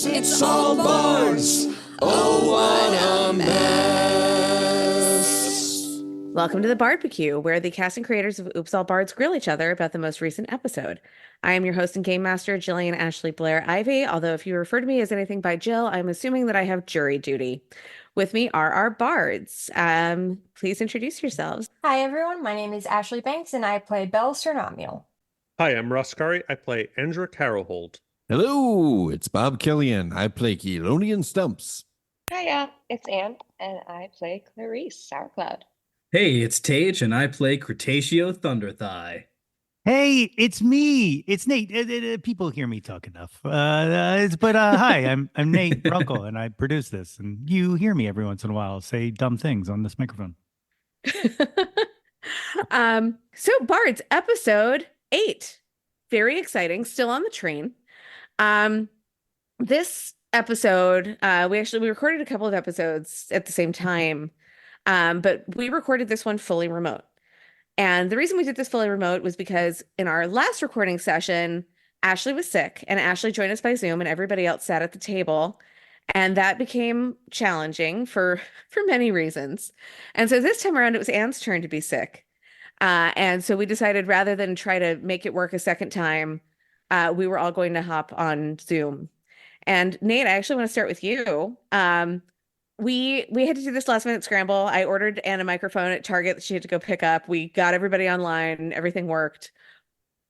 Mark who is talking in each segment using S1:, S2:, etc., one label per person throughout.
S1: It's all Bards. Oh, what a mess.
S2: Welcome to the Barbecue, where the cast and creators of Oops All Bards grill each other about the most recent episode. I am your host and game master, Jillian Ashley Blair Ivy, although if you refer to me as anything by Jill, I'm assuming that I have jury duty. With me are our bards. Please introduce yourselves.
S3: Hi everyone, my name is Ashley Banks and I play Belle Cernomiel.
S4: Hi, I'm Russ Curry. I play Andra Carolhold.
S5: Hello, it's Bob Killian. I play Keylonian Stumps.
S6: Hiya, it's Anne, and I play Clarice Sourcloud.
S7: Hey, it's Tage, and I play Cretaceous Thunderthigh.
S8: Hey, it's me. It's Nate. People hear me talk enough. Hi, I'm Nate Runkle, and I produce this. And you hear me every once in a while say dumb things on this microphone.
S2: So Bards, episode 8. Very exciting. Still on the train. This episode, we recorded a couple of episodes at the same time, but we recorded this one fully remote. And the reason we did this fully remote was because in our last recording session, Ashley was sick, and Ashley joined us by Zoom, and everybody else sat at the table, and that became challenging for many reasons. And so this time around, it was Anne's turn to be sick, and so we decided rather than try to make it work a second time, we were all going to hop on Zoom. And Nate, I actually want to start with you. We had to do this last minute scramble. I ordered Anne a microphone at Target that she had to go pick up. We got everybody online. Everything worked.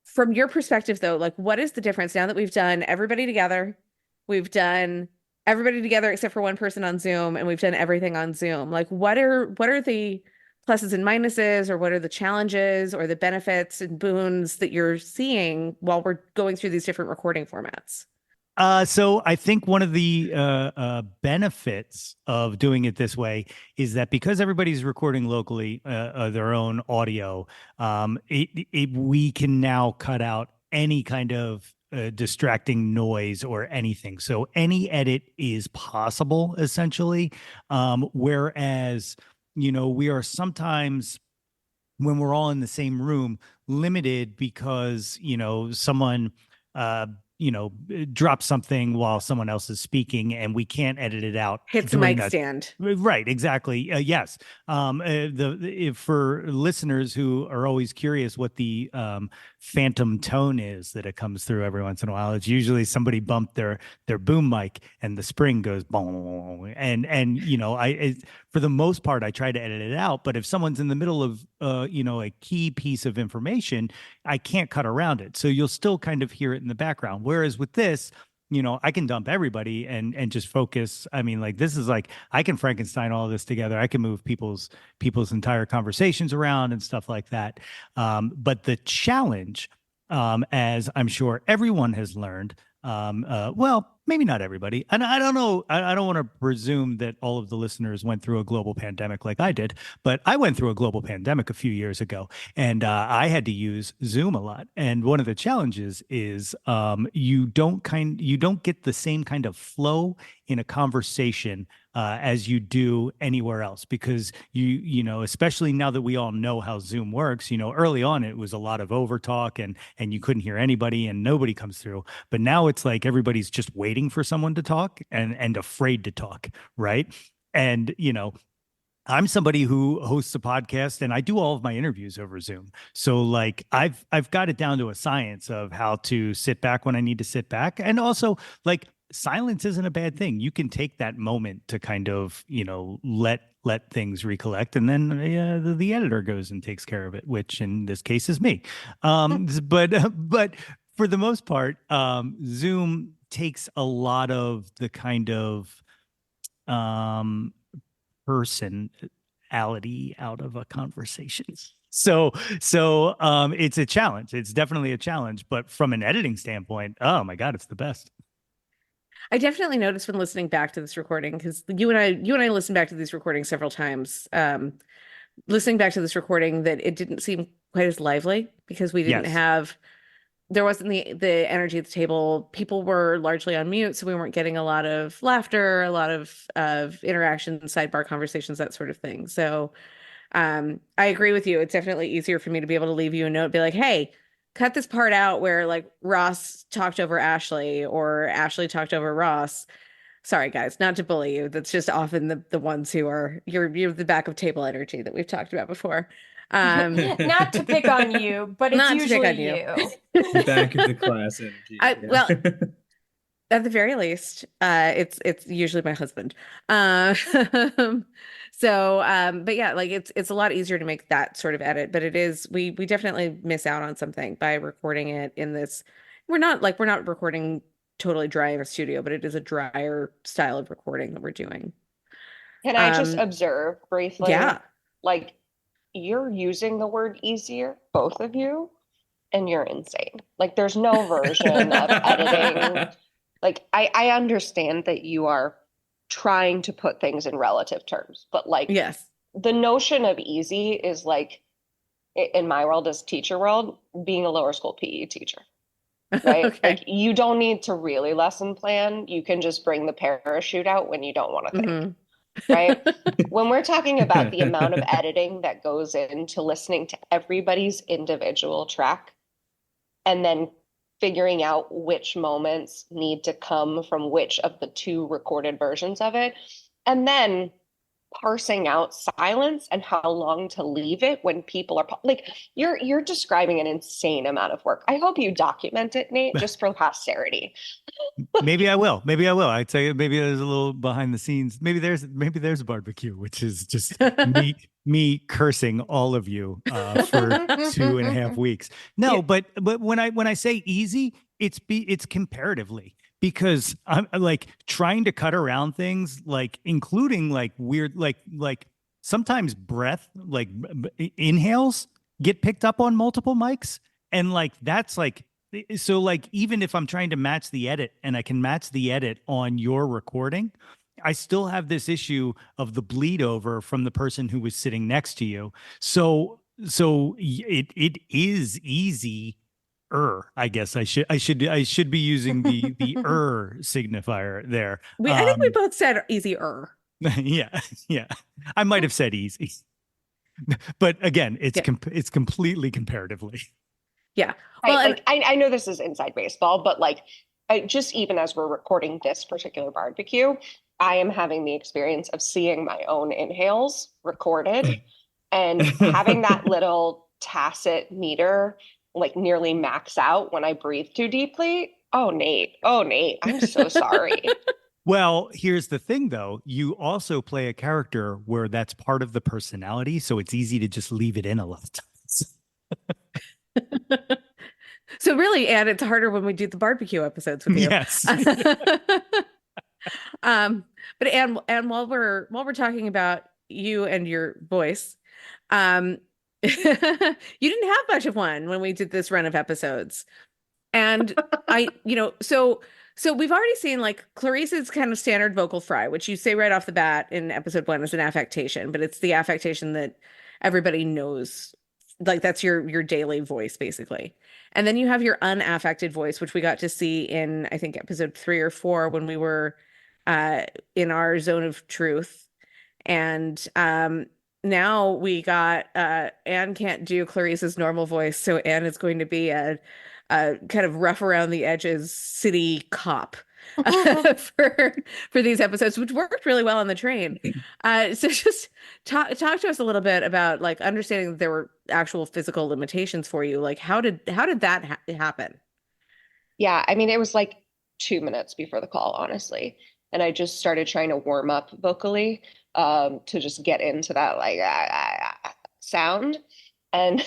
S2: From your perspective, though, like, what is the difference now that we've done everybody together? We've done everybody together except for one person on Zoom, and we've done everything on Zoom. Like, what are the pluses and minuses, or what are the challenges or the benefits and boons that you're seeing while we're going through these different recording formats?
S8: So I think one of the benefits of doing it this way is that because everybody's recording locally their own audio, we can now cut out any kind of distracting noise or anything. So any edit is possible, essentially. Whereas, we are sometimes, when we're all in the same room, limited because, someone drop something while someone else is speaking and we can't edit it out.
S2: Hits the mic stand.
S8: Right. Exactly. Yes. For listeners who are always curious what the phantom tone is that it comes through every once in a while, it's usually somebody bumped their boom mic and the spring goes boom. And for the most part, I try to edit it out. But if someone's in the middle of, a key piece of information, I can't cut around it. So you'll still kind of hear it in the background. Whereas with this, I can dump everybody and just focus. I mean, like, this is like, I can Frankenstein all this together. I can move people's entire conversations around and stuff like that. But the challenge, as I'm sure everyone has learned, well, maybe not everybody. And I don't know. I don't want to presume that all of the listeners went through a global pandemic like I did, but I went through a global pandemic a few years ago, and I had to use Zoom a lot. And one of the challenges is you don't get the same kind of flow in a conversation as you do anywhere else, because especially now that we all know how Zoom works, early on it was a lot of overtalk and you couldn't hear anybody and nobody comes through. But now it's like everybody's just waiting for someone to talk and afraid to talk, right? And I'm somebody who hosts a podcast and I do all of my interviews over Zoom. So like I've got it down to a science of how to sit back when I need to sit back. And also, like, silence isn't a bad thing. You can take that moment to kind of, let things recollect, and then the editor goes and takes care of it, which in this case is me. But for the most part, Zoom takes a lot of the kind of personality out of a conversation. So it's a challenge. It's definitely a challenge. But from an editing standpoint, oh my God, it's the best.
S2: I definitely noticed when listening back to this recording, because you and I listened back to these recordings several times. Listening back to this recording, that it didn't seem quite as lively because we didn't have. There wasn't the energy at the table. People were largely on mute, so we weren't getting a lot of laughter, a lot of interaction, sidebar conversations, that sort of thing. So I agree with you. It's definitely easier for me to be able to leave you a note, be like, hey, cut this part out where like Ross talked over Ashley or Ashley talked over Ross. Sorry, guys, not to bully you. That's just often the ones who are you're the back of table energy that we've talked about before.
S3: Not to pick on you, but it's
S2: Not to pick
S3: usually
S2: on you.
S3: you.
S7: Back of the class energy.
S2: Well, at the very least, it's usually my husband. But yeah, like it's a lot easier to make that sort of edit, but it is we definitely miss out on something by recording it in this. We're not recording totally dry in a studio, but it is a drier style of recording that we're doing.
S6: Can I just observe briefly?
S2: Yeah.
S6: Like, you're using the word easier, both of you, and you're insane. Like, there's no version of editing. Like, I understand that you are trying to put things in relative terms, but like,
S2: Yes.
S6: the notion of easy is like, in my world as teacher world, being a lower school PE teacher, right?
S2: Okay.
S6: Like, you don't need to really lesson plan. You can just bring the parachute out when you don't want to think.
S2: Mhm.
S6: Right? When we're talking about the amount of editing that goes into listening to everybody's individual track and then figuring out which moments need to come from which of the two recorded versions of it, and then parsing out silence and how long to leave it when people are like, you're describing an insane amount of work. I hope you document it, Nate, just for posterity.
S8: Maybe I will. I'd say maybe there's a little behind the scenes. Maybe there's a barbecue, which is just me cursing all of you for 2.5 weeks. No,
S2: Yeah.
S8: but when I say easy, it's comparatively, because I'm like trying to cut around things, like including like weird, like sometimes breath, like inhales get picked up on multiple mics, and like that's like. So like, even if I'm trying to match the edit and I can match the edit on your recording, I still have this issue of the bleed over from the person who was sitting next to you. So it is easy. I guess I should be using the signifier there.
S2: I think we both said easier.
S8: Yeah. I might have said easy. But again, it's completely comparatively.
S2: Yeah. Well,
S6: I know this is inside baseball, but like, just even as we're recording this particular barbecue, I am having the experience of seeing my own inhales recorded and having that little tacit meter like nearly max out when I breathe too deeply. Oh, Nate, I'm so sorry.
S8: Well, here's the thing, though. You also play a character where that's part of the personality, so it's easy to just leave it in a lot of times.
S2: So really, Anne, it's harder when we do the barbecue episodes with you.
S8: Yes.
S2: But Anne, while we're talking about you and your voice, you didn't have much of one when we did this run of episodes. And so we've already seen like Clarice's kind of standard vocal fry, which you say right off the bat in episode 1 is an affectation, but it's the affectation that everybody knows. Like that's your daily voice, basically. And then you have your unaffected voice, which we got to see in, I think, episode 3 or 4 when we were in our zone of truth. And now we got Anne can't do Clarice's normal voice, so Anne is going to be a kind of rough around the edges city cop for these episodes, which worked really well on the train. So just talk to us a little bit about like understanding that there were actual physical limitations for you. Like how did that happen?
S6: Yeah, I mean, it was like 2 minutes before the call, honestly. And I just started trying to warm up vocally to just get into that like sound. And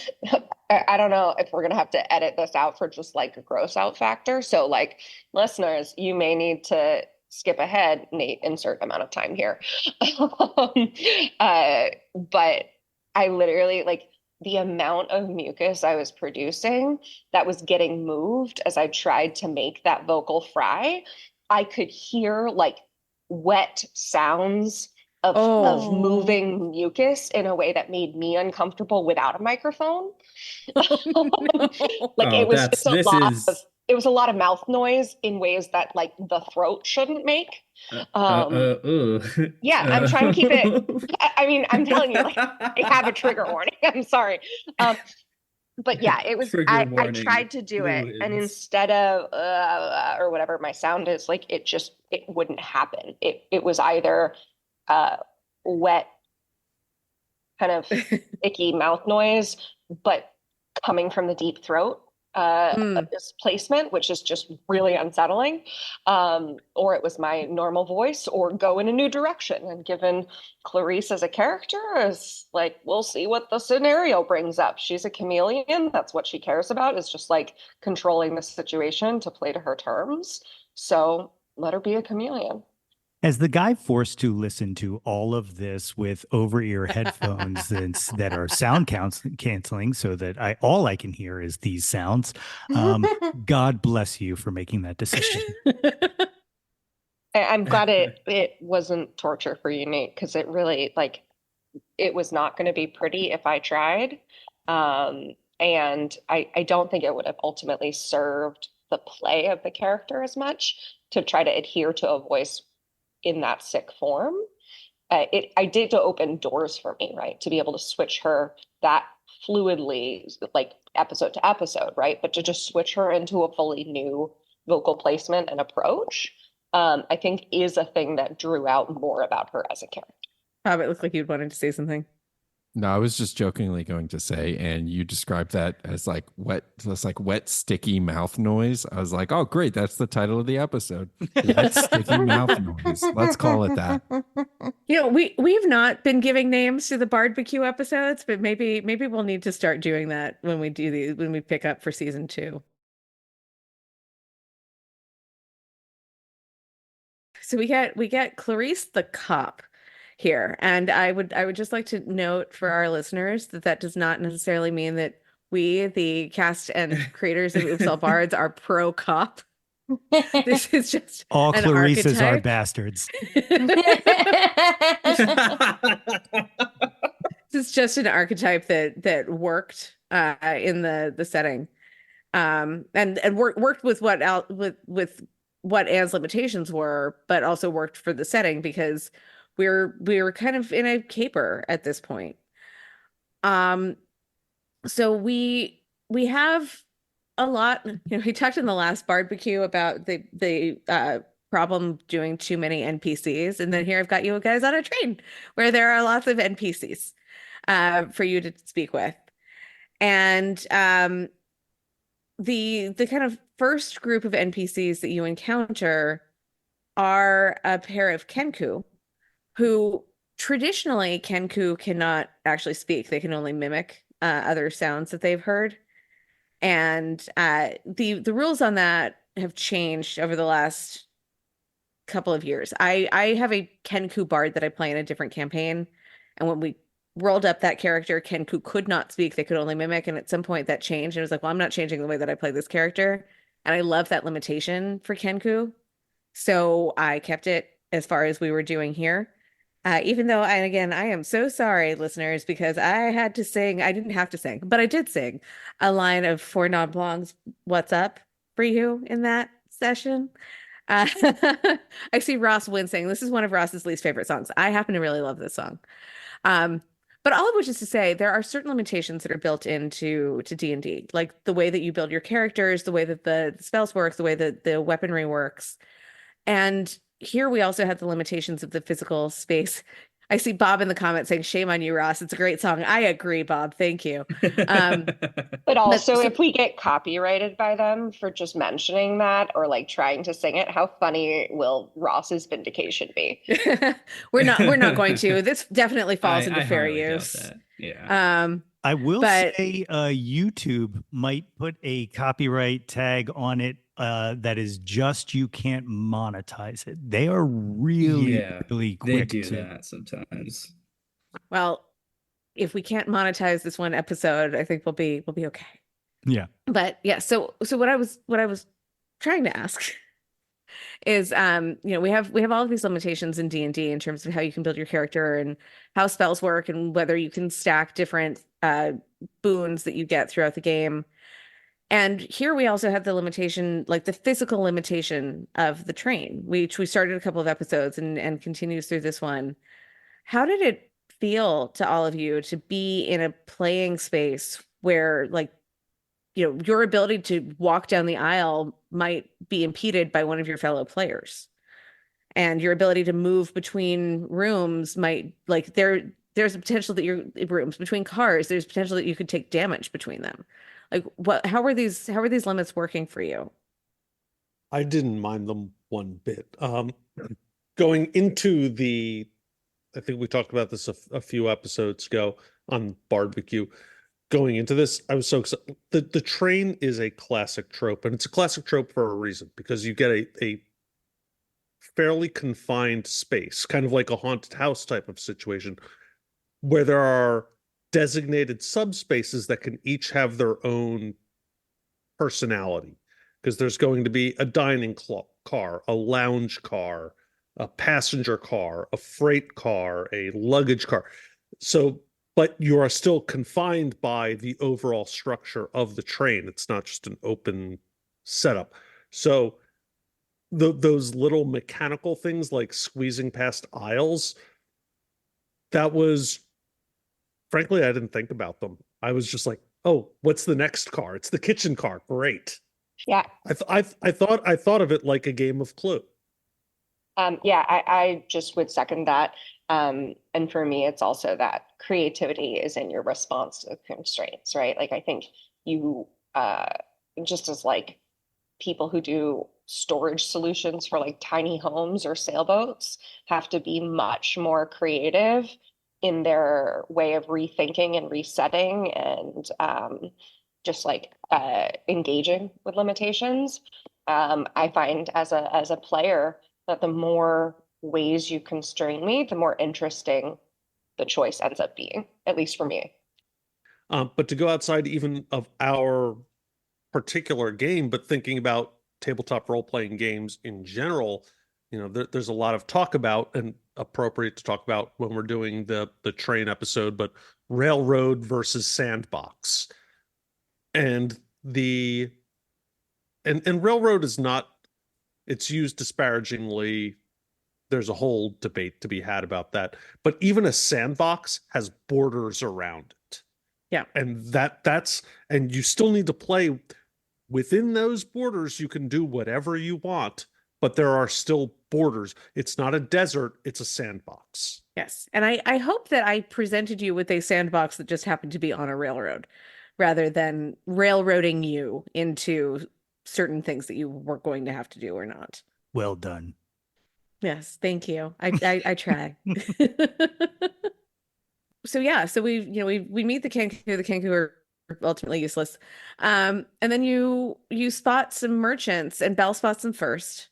S6: I don't know if we're going to have to edit this out for just like a gross out factor. So like listeners, you may need to skip ahead, Nate, insert amount of time here. But I literally like the amount of mucus I was producing that was getting moved as I tried to make that vocal fry. I could hear like wet sounds of moving mucus in a way that made me uncomfortable without a microphone. Like it was just it was a lot of mouth noise in ways that like the throat shouldn't make. Yeah, I'm trying to keep it. I mean, I'm telling you, like I have a trigger warning. I'm sorry. but yeah, it was,
S7: Trigger
S6: I
S7: warning,
S6: tried to do it, and
S7: fluids.
S6: instead of or whatever my sound is, like it wouldn't happen. It was either wet, kind of icky mouth noise, but coming from the deep throat displacement, which is just really unsettling. Or it was my normal voice, or go in a new direction. And given Clarice as a character is like, we'll see what the scenario brings up. She's a chameleon. That's what she cares about, is just like controlling the situation to play to her terms. So let her be a chameleon.
S8: As the guy forced to listen to all of this with over-ear headphones that are sound canceling, so that all I can hear is these sounds. God bless you for making that decision.
S6: I'm glad it wasn't torture for you, Nate, because it really, like, it was not going to be pretty if I tried. And I don't think it would have ultimately served the play of the character as much to try to adhere to a voice in that sick form. I did to open doors for me, right? To be able to switch her that fluidly, like episode to episode, right? But to just switch her into a fully new vocal placement and approach, I think is a thing that drew out more about her as a character.
S2: Bob, it looked like you wanted to say something.
S5: No, I was just jokingly going to say, and you described that as like wet, sticky mouth noise. I was like, oh, great. That's the title of the episode. Wet, sticky mouth noise. Let's call it that.
S2: You know, we've not been giving names to the barbecue episodes, but maybe we'll need to start doing that when we pick up for season 2. So we get Clarice the cop here, and I would just like to note for our listeners that does not necessarily mean that we, the cast and creators of Oops All Bards, are pro cop. This is just
S8: all
S2: an
S8: Clarices are
S2: archetype.
S8: bastards.
S2: This is just an archetype that worked in the setting, and worked with what Anne's limitations were, but also worked for the setting because we were kind of in a caper at this point. So we have a lot. You know, we talked in the last barbecue about the problem doing too many NPCs, and then here I've got you guys on a train where there are lots of NPCs for you to speak with, and the kind of first group of NPCs that you encounter are a pair of Kenku, who traditionally Kenku cannot actually speak. They can only mimic other sounds that they've heard. And the rules on that have changed over the last couple of years. I have a Kenku bard that I play in a different campaign. And when we rolled up that character, Kenku could not speak. They could only mimic. And at some point that changed. And it was like, well, I'm not changing the way that I play this character. And I love that limitation for Kenku. So I kept it as far as we were doing here. Even though, and again, I am so sorry, listeners, because I had to sing. I didn't have to sing, but I did sing a line of Four Non Blancs, What's Up for you in that session. I see Ross wincing. This is one of Ross's least favorite songs. I happen to really love this song. But all of which is to say, there are certain limitations that are built into D&D, like the way that you build your characters, the way that the spells work, the way that the weaponry works. And here we also have the limitations of the physical space. I see Bob in the comments saying, shame on you, Ross. It's a great song. I agree, Bob. Thank you.
S6: But also, if we get copyrighted by them for just mentioning that or like trying to sing it, how funny will Ross's vindication be?
S2: We're not going to. This definitely falls into fair
S7: highly doubt
S2: use.
S7: that. Yeah.
S8: I will say YouTube might put a copyright tag on it that is just you can't monetize it. They are really quick.
S7: They do that sometimes.
S2: Well, if we can't monetize this one episode, I think we'll be okay.
S8: Yeah.
S2: But yeah, so what I was trying to ask is we have all of these limitations in D&D in terms of how you can build your character and how spells work and whether you can stack different boons that you get throughout the game. And here we also have the limitation, like the physical limitation of the train, which we started a couple of episodes and continues through this one. How did it feel to all of you to be in a playing space where like your ability to walk down the aisle might be impeded by one of your fellow players. And your ability to move between rooms might like there's a potential that your rooms between cars, there's potential that you could take damage between them. Like how are these limits working for you?
S4: I didn't mind them one bit. Going into I think we talked about this a few episodes ago on Barbecue. Going into this, I was so excited. The train is a classic trope, and it's a classic trope for a reason, because you get a fairly confined space, kind of like a haunted house type of situation, where there are designated subspaces that can each have their own personality. Because there's going to be a dining car, a lounge car, a passenger car, a freight car, a luggage car. So, but you are still confined by the overall structure of the train. It's not just an open setup. So those little mechanical things like squeezing past aisles, that was, frankly, I didn't think about them. I was just like, oh, what's the next car? It's the kitchen car. Great.
S6: Yeah.
S4: I thought of it like a game of Clue.
S6: Yeah, I just would second that. And for me, it's also that creativity is in your response to the constraints, right? Like I think you just as like people who do storage solutions for like tiny homes or sailboats have to be much more creative in their way of rethinking and resetting and just like engaging with limitations. I find as a player that the more ways you constrain me, the more interesting the choice ends up being, at least for me.
S4: But to go outside even of our particular game, but thinking about tabletop role-playing games in general, there's a lot of talk about, and appropriate to talk about when we're doing the train episode, but railroad versus sandbox. And and railroad is not, it's used disparagingly. There's a whole debate to be had about that. But even a sandbox has borders around it.
S2: Yeah.
S4: And and you still need to play within those borders. You can do whatever you want, but there are still borders. It's not a desert, it's a sandbox.
S2: Yes. And I hope that I presented you with a sandbox that just happened to be on a railroad rather than railroading you into certain things that you were going to have to do or not.
S8: Well done.
S2: Yes, thank you. I try. So yeah, so we meet the Kenku. The Kenku are ultimately useless. And then you spot some merchants, and Belle spots them first.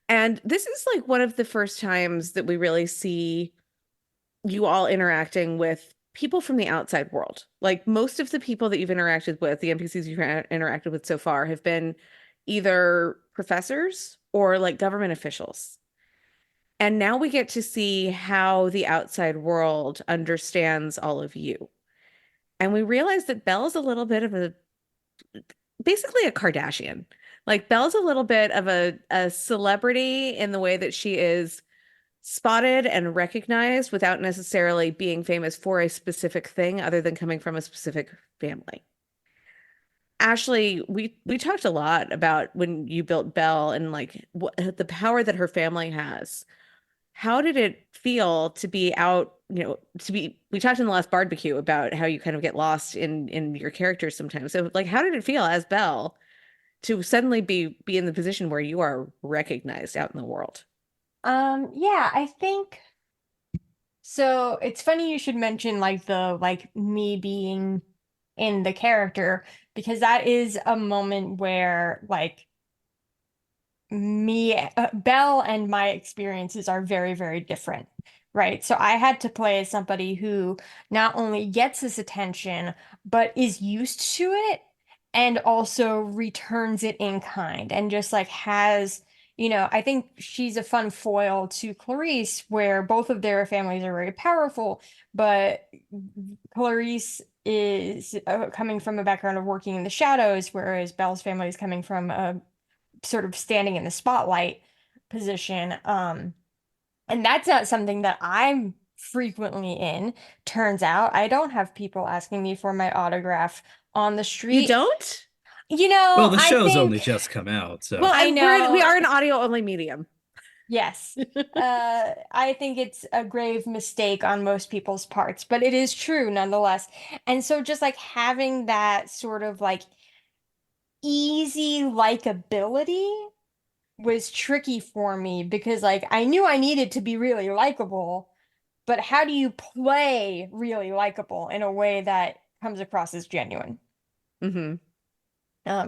S2: And this is like one of the first times that we really see you all interacting with people from the outside world. Like most of the people that you've interacted with, the NPCs you've interacted with so far have been either professors or like government officials. And now we get to see how the outside world understands all of you. And we realize that Belle's a little bit of basically a Kardashian. Like Belle's a little bit of a celebrity in the way that she is spotted and recognized without necessarily being famous for a specific thing other than coming from a specific family. Ashley, we talked a lot about when you built Belle and like the power that her family has. How did it feel to be out, we talked in the last barbecue about how you kind of get lost in your characters sometimes. So like, how did it feel as Belle to suddenly be in the position where you are recognized out in the world?
S3: Yeah, I think so. It's funny you should mention like me being in the character, because that is a moment where like Belle and my experiences are very, very different, right? So I had to play as somebody who not only gets this attention, but is used to it and also returns it in kind and just like has, I think she's a fun foil to Clarice, where both of their families are very powerful, but Clarice is coming from a background of working in the shadows, whereas Belle's family is coming from a sort of standing in the spotlight position. And that's not something that I'm frequently in. Turns out I don't have people asking me for my autograph on the street.
S2: You don't?
S7: Well, the
S3: I
S7: show's
S3: think,
S7: only just come out, so
S2: Well,
S3: I
S2: and
S3: know.
S2: we are an audio only medium.
S3: Yes. I think it's a grave mistake on most people's parts, but it is true nonetheless. And so just like having that sort of like easy likability was tricky for me because like I knew I needed to be really likable, but how do you play really likable in a way that comes across as genuine?
S2: Hmm.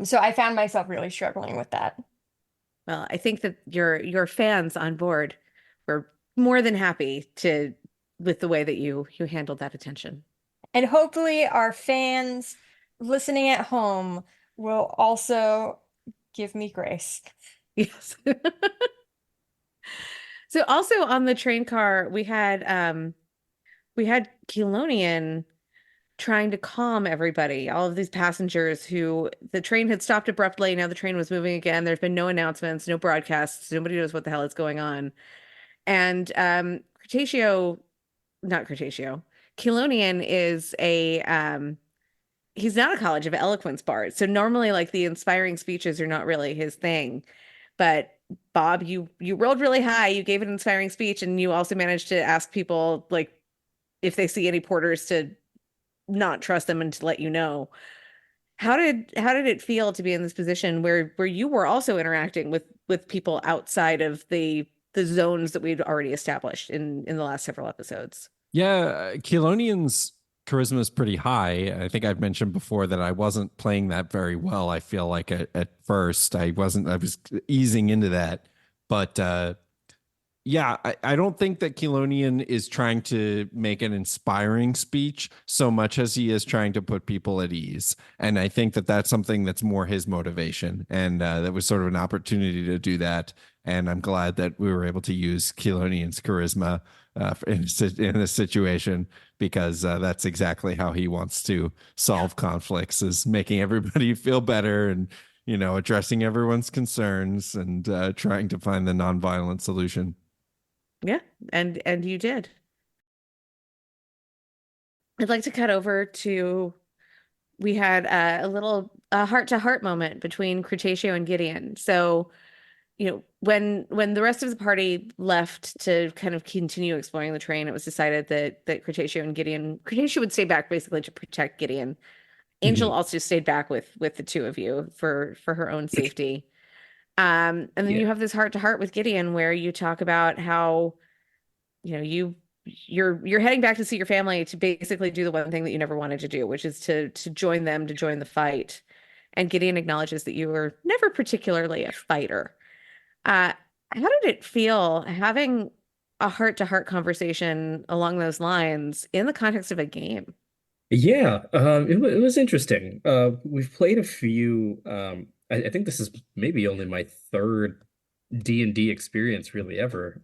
S3: So I found myself really struggling with that.
S2: Well, I think that your fans on board were more than happy to with the way that you handled that attention.
S3: And hopefully our fans listening at home will also give me grace.
S2: Yes. So also on the train car, we had Keylonian trying to calm everybody, all of these passengers who the train had stopped abruptly. Now the train was moving again. There's been no announcements, no broadcasts. Nobody knows what the hell is going on. And Cretaceous, not Cretaceous, Keylonian is a he's not a College of Eloquence bard. So normally like the inspiring speeches are not really his thing. But Bob, you rolled really high. You gave an inspiring speech and you also managed to ask people like if they see any porters to not trust them and to let you know. How did it feel to be in this position where you were also interacting with people outside of the zones that we'd already established in the last several episodes?
S5: Yeah, Keylonian's charisma is pretty high. I think I've mentioned before that I wasn't playing that very well. I feel like at first I was easing into that. But yeah, I don't think that Keylonian is trying to make an inspiring speech so much as he is trying to put people at ease. And I think that that's something that's more his motivation. And that was sort of an opportunity to do that. And I'm glad that we were able to use Keylonian's charisma in this situation because that's exactly how he wants to solve conflicts, is making everybody feel better and, addressing everyone's concerns and trying to find the nonviolent solution.
S2: Yeah, and you did. I'd like to cut over to we had a little heart-to-heart moment between Cretaceous and Gideon. So, when the rest of the party left to kind of continue exploring the train, it was decided that Cretaceous would stay back basically to protect Gideon. Angel also stayed back with the two of you for her own safety. And then you have this heart-to-heart with Gideon where you talk about how you're heading back to see your family to basically do the one thing that you never wanted to do, which is to join them, to join the fight. And Gideon acknowledges that you were never particularly a fighter. How did it feel having a heart-to-heart conversation along those lines in the context of a game?
S7: Yeah, it was interesting. We've played a few. I think this is maybe only my third D&D experience really ever.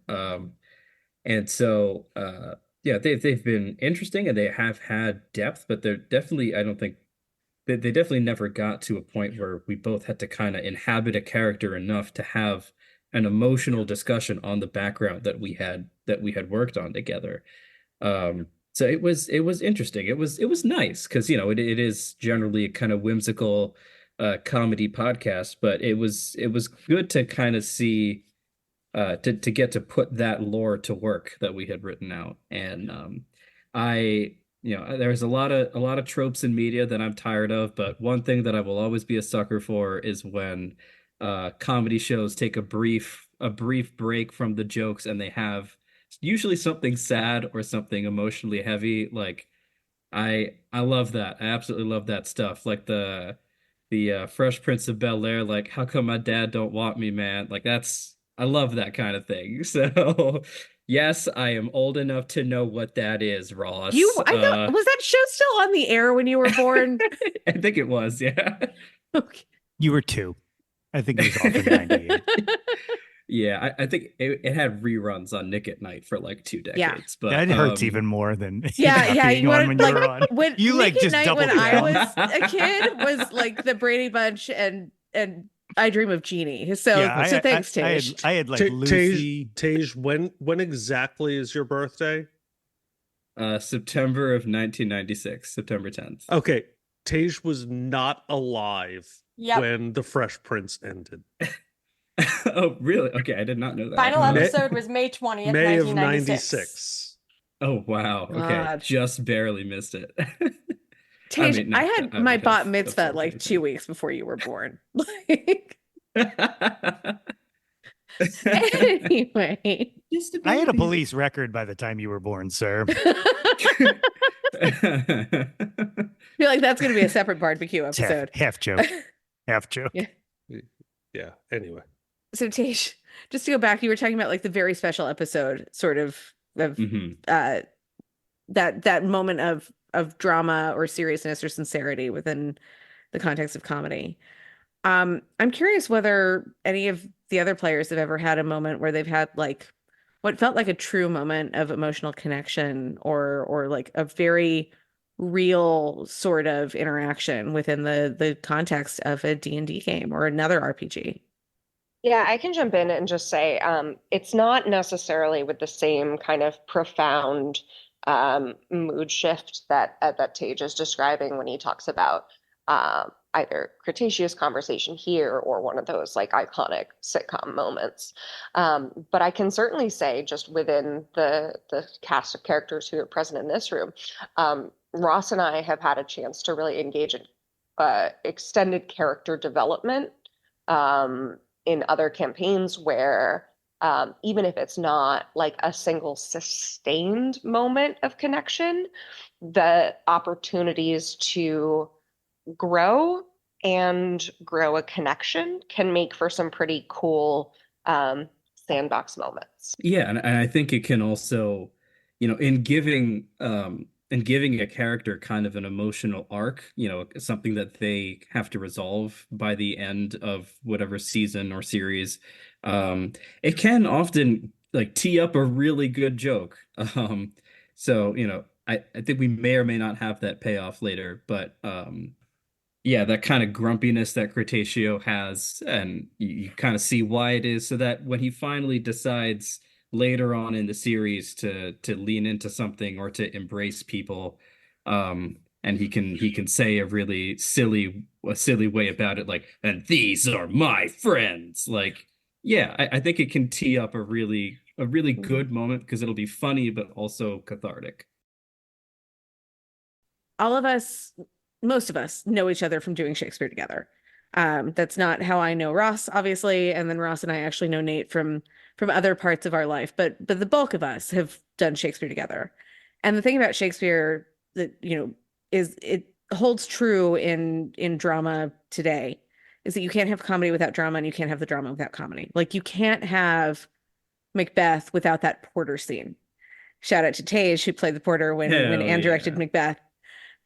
S7: And so, yeah, they've been interesting and they have had depth, but they're definitely, I don't think they definitely never got to a point where we both had to kind of inhabit a character enough to have an emotional discussion on the background that we had worked on together. So it was interesting. It was nice because it is generally a kind of whimsical comedy podcast, but it was good to kind of see to get to put that lore to work that we had written out. And I there's a lot of tropes in media that I'm tired of, but one thing that I will always be a sucker for is when comedy shows take a brief break from the jokes and they have usually something sad or something emotionally heavy. Like I love that. I absolutely love that stuff. Like the Fresh Prince of Bel-Air, like, how come my dad don't want me, man? Like I love that kind of thing. So yes, I am old enough to know what that is, Ross.
S2: I thought, was that show still on the air when you were born?
S7: I think it was, yeah.
S2: Okay.
S8: You were 2. I think it was off in 98.
S7: Yeah, I think it had reruns on Nick at Night for like 2
S2: Yeah.
S7: decades. But
S8: That hurts even more than
S2: Yeah,
S8: not
S2: yeah.
S8: being
S2: You
S8: on
S2: want
S8: when
S2: to
S8: you were on.
S2: when
S8: You
S2: Nick
S8: like
S2: at
S8: just
S2: Night
S8: doubled
S2: when I
S8: down.
S2: was a kid was like the Brady Bunch and I Dream of Jeannie. So
S8: Yeah,
S2: thanks, Tej.
S8: I had like Lucy.
S4: Tej, when exactly is your birthday?
S7: September of 1996, September 10th.
S4: Okay, Tej was not alive
S3: Yep.
S4: when The Fresh Prince ended.
S7: Oh, really? Okay, I did not know that.
S3: Final
S4: May-
S3: episode was May 20th,
S4: May of
S3: 1996.
S4: 96.
S7: Oh, wow. Okay,
S2: God.
S7: just barely missed it.
S2: Tage, I
S7: not
S2: had my
S7: because
S2: bat
S7: of
S2: mitzvah
S7: songs or
S2: like 2
S7: anything.
S2: weeks before you were born. Like, anyway.
S7: Just
S8: I had a
S7: about
S8: police record by the time you were born, sir.
S2: I feel like that's going to be a separate barbecue
S8: It's half,
S2: episode.
S8: half joke. Half joke.
S2: Yeah.
S4: Yeah, anyway.
S2: So Tage, just to go back, you were talking about like the very special episode, sort of
S7: Mhm.
S2: that moment of drama or seriousness or sincerity within the context of comedy. I'm curious whether any of the other players have ever had a moment where they've had like what felt like a true moment of emotional connection or like a very real sort of interaction within the context of a D&D game or another RPG.
S6: Yeah, I can jump in and just say it's not necessarily with the same kind of profound mood shift that Tage is describing when he talks about either Cretaceous conversation here or one of those like iconic sitcom moments. But I can certainly say just within the cast of characters who are present in this room, Ross and I have had a chance to really engage in extended character development in other campaigns where even if it's not like a single sustained moment of connection, the opportunities to grow and grow a connection can make for some pretty cool sandbox moments.
S7: Yeah, and I think it can also, in giving a character kind of an emotional arc, something that they have to resolve by the end of whatever season or series, it can often like tee up a really good joke. So, I think we may or may not have that payoff later, but yeah, that kind of grumpiness that Cretaceo has, and you kind of see why it is, so that when he finally decides later on in the series to lean into something or to embrace people, and he can say a silly way about it, like, and these are my friends. Like, yeah, I think it can tee up a really good moment because it'll be funny but also cathartic.
S2: All of us, most of us, know each other from doing Shakespeare together. That's not how I know Ross, obviously, and then Ross and I actually know Nate from other parts of our life, but the bulk of us have done Shakespeare together. And the thing about Shakespeare that, is it holds true in drama today is that you can't have comedy without drama and you can't have the drama without comedy. Like you can't have Macbeth without that Porter scene. Shout out to Tage, who played the Porter when
S7: Hell
S2: Anne directed
S7: yeah.
S2: Macbeth.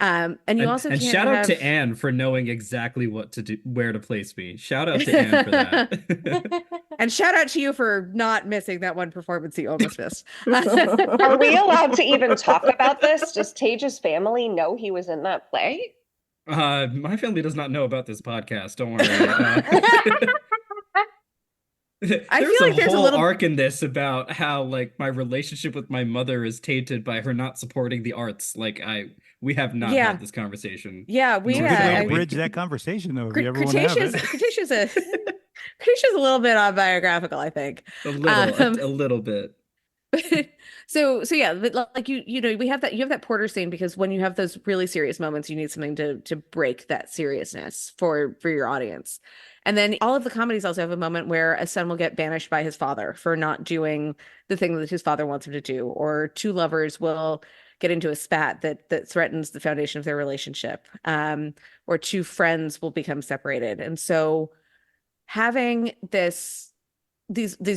S2: And you also
S7: And
S2: can't
S7: shout out
S2: have
S7: to Anne for knowing exactly what to do, where to place me. Shout out to Anne for that.
S2: and shout out to you for not missing that one performance you almost missed.
S6: Are we allowed to even talk about this? Does Tage's family know he was in that play?
S7: My family does not know about this podcast. Don't worry. There's
S2: feel like there's a
S7: whole
S2: little-
S7: arc in this about how like my relationship with my mother is tainted by her not supporting the arts. Like we have not
S2: Yeah.
S7: had this conversation.
S2: Yeah, we
S8: It's a good way
S7: Yeah,
S8: to
S7: we-
S8: bridge that conversation, though, if you ever want to have
S2: Cretaceous
S8: it.
S2: Cretaceous a little bit autobiographical, I think.
S7: A little bit.
S2: So yeah, but like we have that, you have that Porter scene because when you have those really serious moments, you need something to break that seriousness for your audience. And then all of the comedies also have a moment where a son will get banished by his father for not doing the thing that his father wants him to do, or two lovers will get into a spat that threatens the foundation of their relationship, or two friends will become separated. And so having these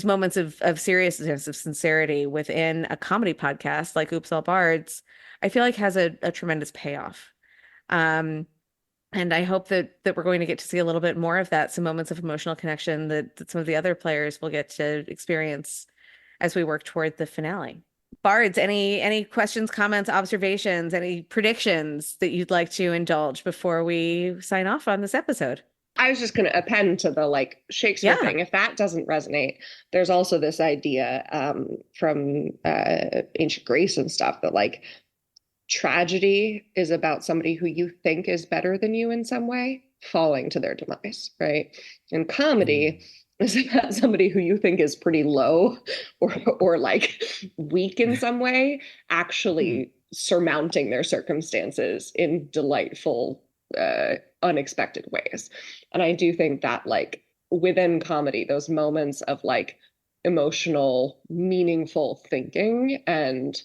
S2: moments of seriousness, of sincerity within a comedy podcast like Oops All Bards, I feel like has a tremendous payoff. And I hope that we're going to get to see a little bit more of that, some moments of emotional connection that some of the other players will get to experience as we work toward the finale. Bards, any questions, comments, observations, any predictions that you'd like to indulge before we sign off on this episode?
S6: I was just going to append to the like Shakespeare
S2: Yeah.
S6: thing. If that doesn't resonate, there's also this idea from ancient Greece and stuff that like tragedy is about somebody who you think is better than you in some way. falling to their demise, right? And comedy is about somebody who you think is pretty low or like weak in some way, actually surmounting their circumstances in delightful, unexpected ways. And I do think that like within comedy, those moments of like emotional, meaningful thinking and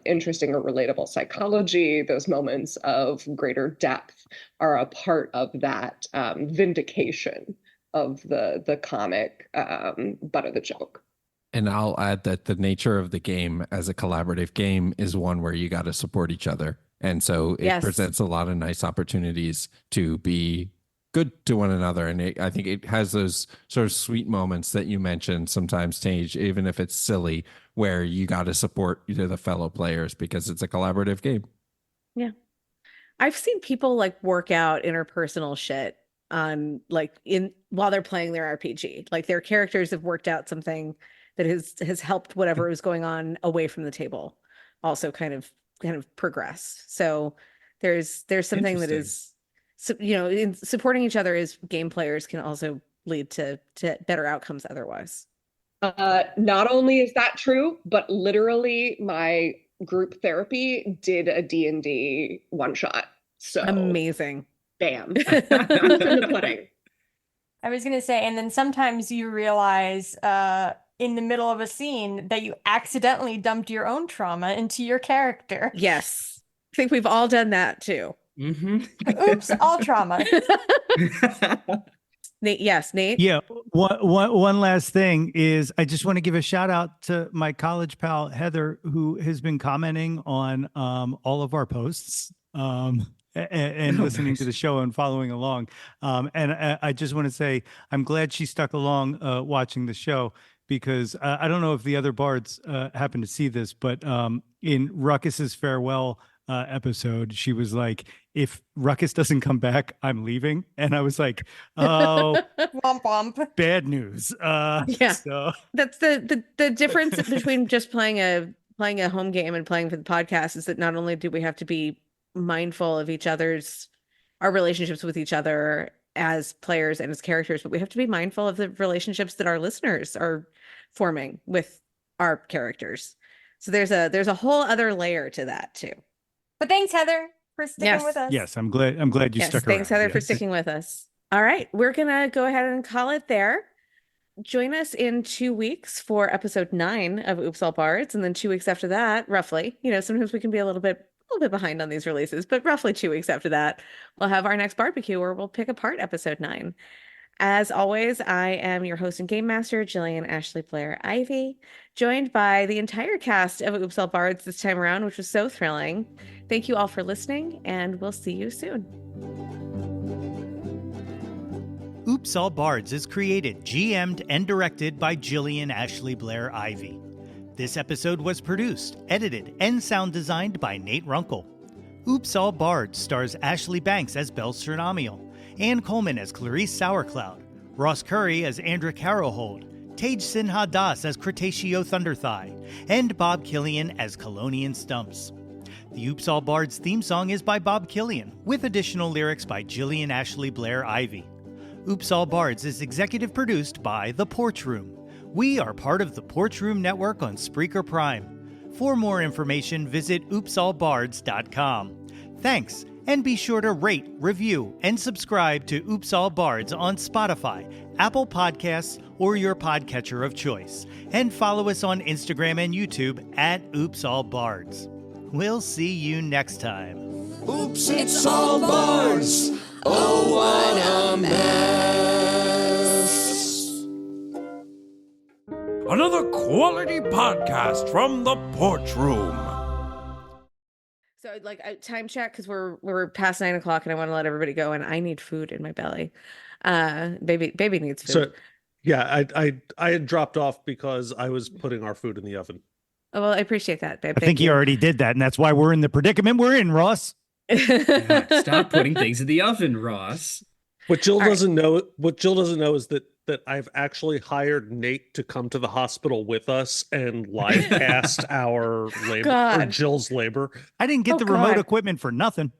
S6: interesting or relatable psychology, those moments of greater depth are a part of that vindication of the comic butt of the joke.
S5: And I'll add that the nature of the game as a collaborative game is one where you got to support each other. And so it presents a lot of nice opportunities to be good to one another. And I think it has those sort of sweet moments that you mentioned sometimes, Tage, even if it's silly, where you got to support the fellow players because it's a collaborative game.
S2: Yeah. I've seen people like work out interpersonal shit on like while they're playing their RPG. Like their characters have worked out something that has helped whatever was going on away from the table also kind of progress. So there's something that is, in supporting each other as game players can also lead to better outcomes otherwise.
S6: Not only is that true, but literally my group therapy did a D&D one shot. So
S2: amazing.
S6: Bam. Proof in the pudding.
S3: I was going to say, and then sometimes you realize in the middle of a scene that you accidentally dumped your own trauma into your character.
S2: Yes. I think we've all done that too.
S3: Oops, all trauma.
S2: Nate, yes, Nate.
S8: Yeah. One last thing is I just want to give a shout out to my college pal, Heather, who has been commenting on all of our posts and listening to the show and following along. And I just want to say, I'm glad she stuck along watching the show because I don't know if the other bards happen to see this, but in Ruckus's farewell episode, she was like, if Ruckus doesn't come back, I'm leaving. And I was like, oh,
S3: womp womp.
S8: Bad news.
S2: Yeah.
S8: So
S2: that's the difference between just playing a home game and playing for the podcast is that not only do we have to be mindful of our relationships with each other as players and as characters, but we have to be mindful of the relationships that our listeners are forming with our characters. So there's a whole other layer to that too.
S3: But thanks, Heather, for sticking with us.
S8: Yes, I'm glad you stuck around.
S2: Thanks, Heather, for sticking with us. All right, we're gonna go ahead and call it there. Join us in 2 weeks for episode 9 of Oops All Bards, and then 2 weeks after that, roughly. Sometimes we can be a little bit behind on these releases, but roughly 2 weeks after that, we'll have our next barbecue where we'll pick apart episode 9. As always, I am your host and game master, Jillian Ashley Blair Ivy, joined by the entire cast of Oops All Bards this time around, which was so thrilling. Thank you all for listening, and we'll see you soon.
S8: Oops All Bards is created, GM'd, and directed by Jillian Ashley Blair Ivy. This episode was produced, edited, and sound designed by Nate Runkle. Oops All Bards stars Ashley Banks as Belle Sternamiel, Ann Coleman as Clarice Sauercloud, Ross Curry as Andra Carohold, Tage Sinha Das as Cretaceous Thunderthigh, and Bob Killian as Colonian Stumps. The Oops All Bards theme song is by Bob Killian, with additional lyrics by Jillian Ashley Blair Ivy. Oops All Bards is executive produced by The Porch Room. We are part of the Porch Room Network on Spreaker Prime. For more information, visit oopsallbards.com. Thanks, and be sure to rate, review, and subscribe to Oops All Bards on Spotify, Apple Podcasts, or your podcatcher of choice. And follow us on Instagram and YouTube at Oops All Bards. We'll see you next time.
S1: Oops, it's all Bards. Oh, what a mess.
S9: Another quality podcast from the Porch Room.
S2: So time check because we're past 9 o'clock and I want to let everybody go and I need food in my belly. Baby needs food.
S4: So yeah, I had dropped off because I was putting our food in the oven.
S2: Oh, well, I appreciate that, babe.
S8: I think you already did that, and that's why we're in the predicament we're in, Ross.
S7: Yeah, stop putting things in the oven, Ross.
S4: What Jill doesn't know is that I've actually hired Nate to come to the hospital with us and live cast our labor or Jill's labor.
S8: I didn't get the remote equipment for nothing.